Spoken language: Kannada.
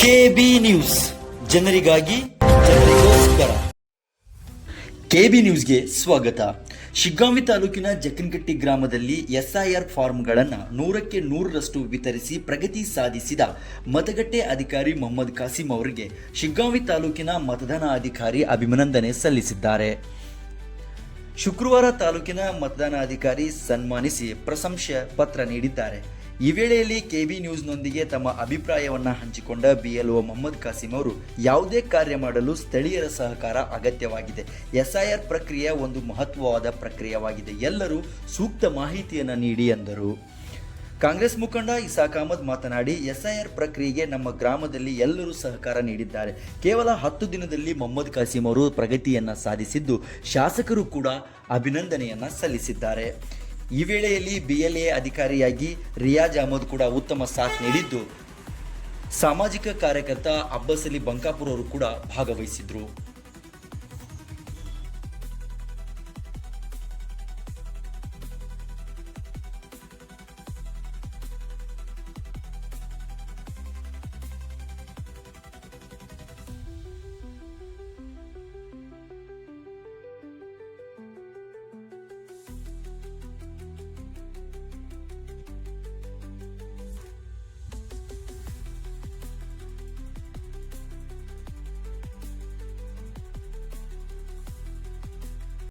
ಕೆಬಿ ನ್ಯೂಸ್ ಜನರಿಗಾಗಿ ಜನರಿಗೋಸ್ಕರ. ಕೆಬಿ ನ್ಯೂಸ್ಗೆ ಸ್ವಾಗತ. ಶಿಗ್ಗಾಂವಿ ತಾಲೂಕಿನ ಜಕ್ಕನಕಟ್ಟಿ ಗ್ರಾಮದಲ್ಲಿ ಎಸ್ಐಆರ್ ಫಾರ್ಮ್ಗಳನ್ನು 100ಕ್ಕೆ 100ರಷ್ಟು ವಿತರಿಸಿ ಪ್ರಗತಿ ಸಾಧಿಸಿದ ಮತಗಟ್ಟೆ ಅಧಿಕಾರಿ ಮೊಹಮ್ಮದ್ ಕಾಸಿಂ ಅವರಿಗೆ ಶಿಗ್ಗಾಂವಿ ತಾಲೂಕಿನ ಮತದಾನ ಅಧಿಕಾರಿ ಅಭಿನಂದನೆ ಸಲ್ಲಿಸಿದ್ದಾರೆ. ಶುಕ್ರವಾರ ತಾಲೂಕಿನ ಮತದಾನಾಧಿಕಾರಿ ಸನ್ಮಾನಿಸಿ ಪ್ರಶಂಸೆ ಪತ್ರ ನೀಡಿದ್ದಾರೆ. ಈ ವೇಳೆಯಲ್ಲಿ ಕೆಬಿ ನ್ಯೂಸ್ನೊಂದಿಗೆ ತಮ್ಮ ಅಭಿಪ್ರಾಯವನ್ನು ಹಂಚಿಕೊಂಡ ಬಿಎಲ್ಒ ಮೊಹಮ್ಮದ್ ಕಾಸಿಂ ಅವರು, ಯಾವುದೇ ಕಾರ್ಯ ಮಾಡಲು ಸ್ಥಳೀಯರ ಸಹಕಾರ ಅಗತ್ಯವಾಗಿದೆ. ಎಸ್ಐಆರ್ ಪ್ರಕ್ರಿಯೆ ಒಂದು ಮಹತ್ವವಾದ ಪ್ರಕ್ರಿಯೆಯಾಗಿದೆ. ಎಲ್ಲರೂ ಸೂಕ್ತ ಮಾಹಿತಿಯನ್ನು ನೀಡಿ ಎಂದರು. ಕಾಂಗ್ರೆಸ್ ಮುಖಂಡ ಇಸಾಕ್ ಅಹಮದ್ ಮಾತನಾಡಿ, ಎಸ್ಐಆರ್ ಪ್ರಕ್ರಿಯೆಗೆ ನಮ್ಮ ಗ್ರಾಮದಲ್ಲಿ ಎಲ್ಲರೂ ಸಹಕಾರ ನೀಡಿದ್ದಾರೆ. ಕೇವಲ 10 ದಿನದಲ್ಲಿ ಮೊಹಮ್ಮದ್ ಕಾಸಿಂ ಅವರು ಪ್ರಗತಿಯನ್ನು ಸಾಧಿಸಿದ್ದು, ಶಾಸಕರು ಕೂಡ ಅಭಿನಂದನೆಯನ್ನು ಸಲ್ಲಿಸಿದ್ದಾರೆ. ಈ ವೇಳೆಯಲ್ಲಿ ಬಿಎಲ್ಎ ಅಧಿಕಾರಿಯಾಗಿ ರಿಯಾಜ್ ಅಹಮದ್ ಕೂಡ ಉತ್ತಮ ಸಾಥ್ ನೀಡಿದ್ದು, ಸಾಮಾಜಿಕ ಕಾರ್ಯಕರ್ತ ಅಬ್ಬಸ್ ಅಲಿ ಬಂಕಾಪುರ್ ಅವರು ಕೂಡ ಭಾಗವಹಿಸಿದ್ರು.